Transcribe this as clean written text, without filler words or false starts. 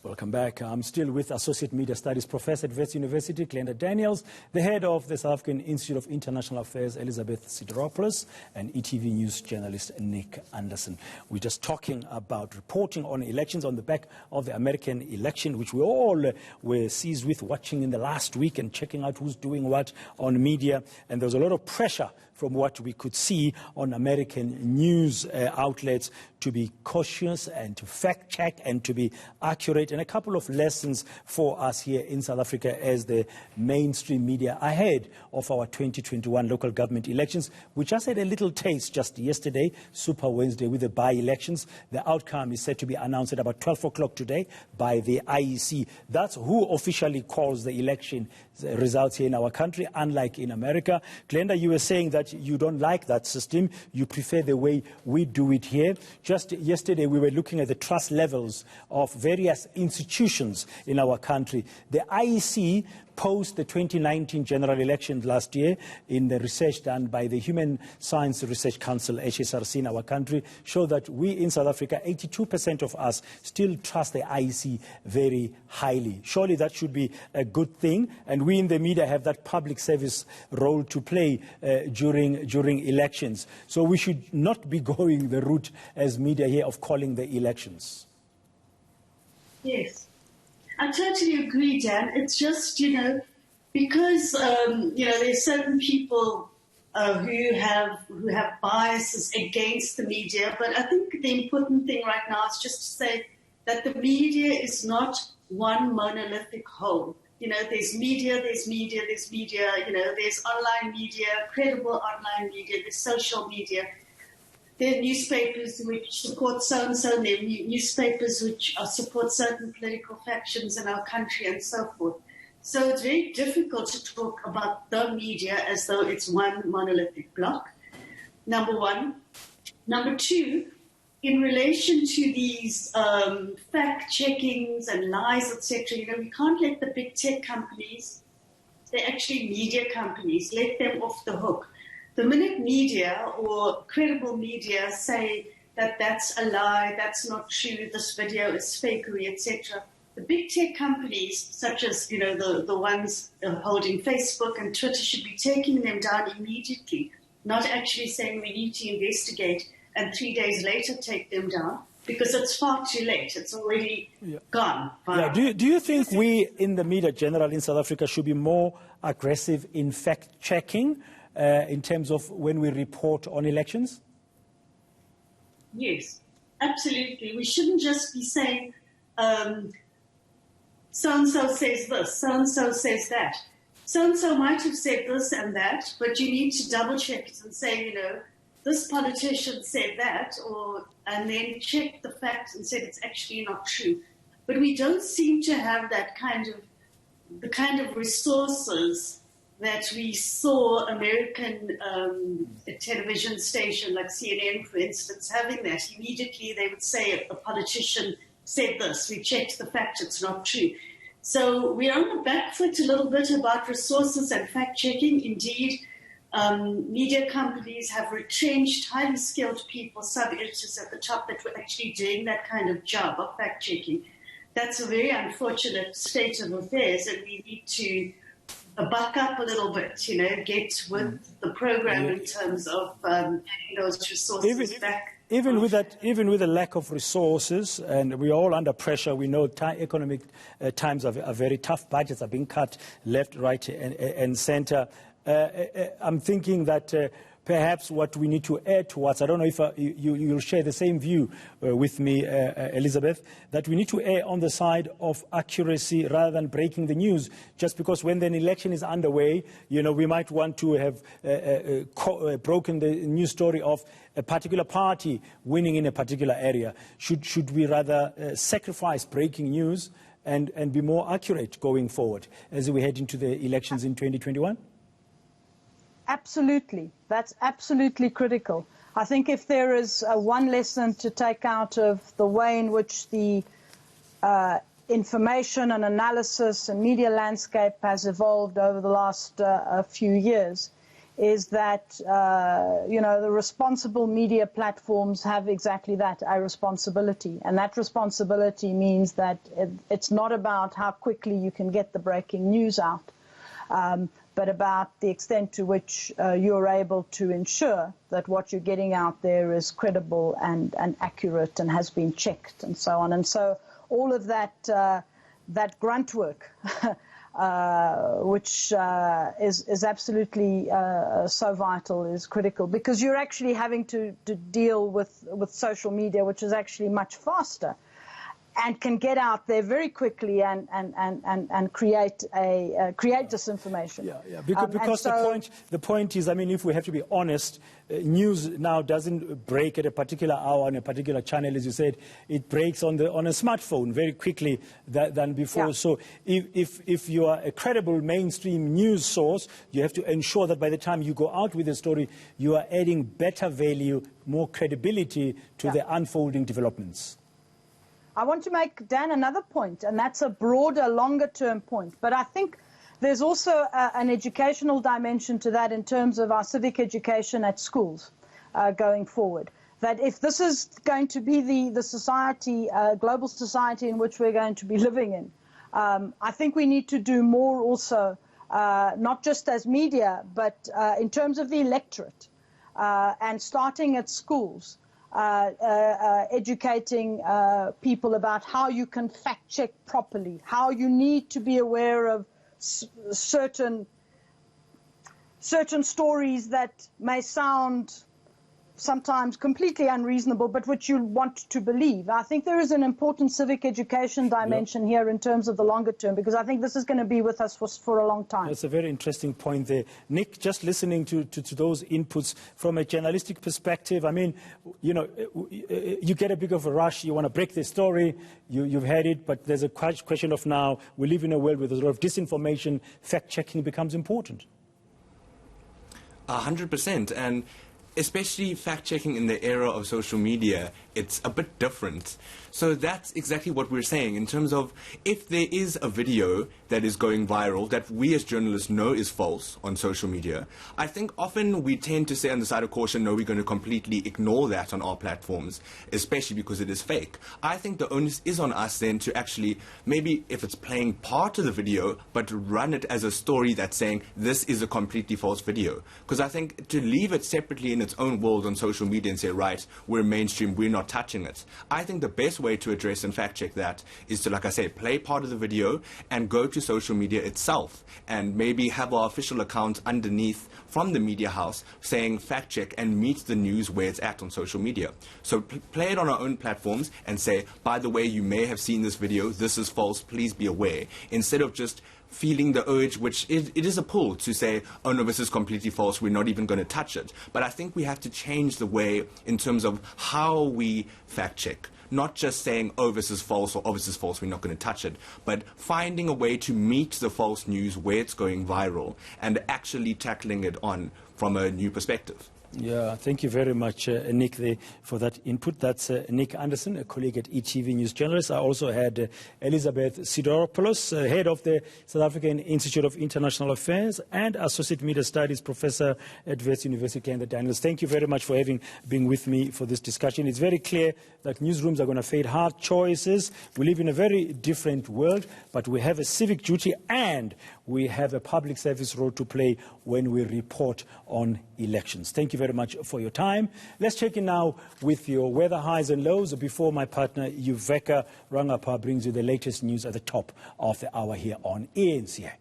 Welcome back. I'm still with Associate Media Studies Professor at Wits University, Glenda Daniels, the head of the South African Institute of International Affairs, Elizabeth Sideropoulos, and ETV News journalist Nick Anderson. We're just talking about reporting on elections on the back of the American election, which we all were seized with watching in the last week and checking out who's doing what on media. And there was a lot of pressure from what we could see on American news outlets to be cautious and to fact check and to be accurate, and a couple of lessons for us here in South Africa as the mainstream media ahead of our 2021 local government elections. We just had a little taste just yesterday, Super Wednesday, with the by-elections. The outcome is set to be announced at about 12 o'clock today by the IEC. That's who officially calls the election results here in our country, unlike in America. Glenda, you were saying that you don't like that system. You prefer the way we do it here. Just yesterday, we were looking at the trust levels of various institutions in our country. The IEC post the 2019 general election last year, in the research done by the Human Science Research Council, HSRC, in our country, showed that we in South Africa, 82% of us still trust the IEC very highly. Surely that should be a good thing, and we in the media have that public service role to play during elections. So we should not be going the route as media here of calling the elections. Yes. I totally agree, Dan. It's just, because, there's certain people who have biases against the media. But I think the important thing right now is just to say that the media is not one monolithic whole. There's media, there's online media, credible online media, there's social media. There are newspapers which support so-and-so, there are newspapers which support certain political factions in our country and so forth. So it's very difficult to talk about the media as though it's one monolithic block, number one. Number two, in relation to these fact-checkings and lies, etc., we can't let the big tech companies, they're actually media companies, let them off the hook. The minute media or credible media say that that's a lie, that's not true, this video is fakery, etc., the big tech companies, such as the ones holding Facebook and Twitter, should be taking them down immediately, not actually saying we need to investigate and 3 days later take them down, because it's far too late. It's already gone. Yeah. Do you think we in the media general in South Africa should be more aggressive in fact-checking in terms of when we report on elections? Yes, absolutely. We shouldn't just be saying, so-and-so says this, so-and-so says that. So-and-so might have said this and that, but you need to double-check it and say, this politician said that, and then check the facts and said it's actually not true. But we don't seem to have that kind of resources that we saw American television station like CNN, for instance, having that. Immediately they would say a politician said this, we checked the fact, it's not true. So we're on the back foot a little bit about resources and fact-checking. Indeed, media companies have retrenched highly skilled people, sub-editors at the top, that were actually doing that kind of job of fact-checking. That's a very unfortunate state of affairs, and we need to buck up a little bit, get with the program in terms of those resources back. Even with the lack of resources, and we're all under pressure, we know economic times are very tough. Budgets are being cut left, right, and center. I'm thinking that perhaps what we need to add towards, I don't know if you'll share the same view with me, Elizabeth, that we need to err on the side of accuracy rather than breaking the news, just because when an election is underway, we might want to have broken the news story of a particular party winning in a particular area. Should we rather sacrifice breaking news and be more accurate going forward as we head into the elections in 2021? Absolutely. That's absolutely critical. I think if there is one lesson to take out of the way in which the information and analysis and media landscape has evolved over the last few years, is that, the responsible media platforms have exactly that, a responsibility. And that responsibility means that it's not about how quickly you can get the breaking news out, but about the extent to which you're able to ensure that what you're getting out there is credible and accurate and has been checked and so on. And so all of that, that grunt work, which is absolutely so vital, is critical, because you're actually having to deal with social media, which is actually much faster and can get out there very quickly and create disinformation. Yeah. Because the point is, I mean, if we have to be honest, news now doesn't break at a particular hour on a particular channel, as you said. It breaks on a smartphone very quickly than before. Yeah. So if you are a credible mainstream news source, you have to ensure that by the time you go out with a story, you are adding better value, more credibility to the unfolding developments. I want to make, Dan, another point, and that's a broader, longer-term point. But I think there's also an educational dimension to that in terms of our civic education at schools going forward. That if this is going to be the society, global society in which we're going to be living in, I think we need to do more also, not just as media, but in terms of the electorate, and starting at schools. Educating people about how you can fact check properly, how you need to be aware of certain stories that may sound sometimes completely unreasonable, but which you want to believe. I think there is an important civic education dimension here in terms of the longer term, because I think this is going to be with us for a long time. That's a very interesting point there. Nick, just listening to those inputs from a journalistic perspective, I mean, you get a bit of a rush, you want to break the story, you've had it, but there's a question of now, we live in a world with a lot of disinformation, fact-checking becomes important. 100%, and especially fact-checking in the era of social media, it's a bit different. So that's exactly what we're saying in terms of if there is a video that is going viral that we as journalists know is false on social media, I think often we tend to say on the side of caution, no, we're going to completely ignore that on our platforms, especially because it is fake. I think the onus is on us then to actually, maybe if it's playing part of the video, but run it as a story that's saying this is a completely false video. Because I think to leave it separately in its own world on social media and say, right, we're mainstream, we're not touching it. I think the best way to address and fact check that is to, like I say, play part of the video and go to social media itself and maybe have our official account underneath from the media house saying fact check and meet the news where it's at on social media. So play it on our own platforms and say, by the way, you may have seen this video, this is false, please be aware, instead of just feeling the urge, which it is a pull to say, oh no, this is completely false, we're not even going to touch it. But I think we have to change the way in terms of how we fact check. Not just saying, oh, this is false, or oh, this is false, we're not going to touch it, but finding a way to meet the false news where it's going viral and actually tackling it on from a new perspective. Yeah, thank you very much, Nick, for that input. That's Nick Anderson, a colleague at eTV News journalist. I also had Elizabeth Sidoropoulos, head of the South African Institute of International Affairs and Associate Media Studies Professor at Wits University, Clenda Daniels. Thank you very much for being with me for this discussion. It's very clear that newsrooms are going to fade. Hard choices. We live in a very different world, but we have a civic duty and we have a public service role to play when we report on elections. Thank you very much for your time. Let's check in now with your weather highs and lows before my partner Yuveka Rangappa brings you the latest news at the top of the hour here on eNCA.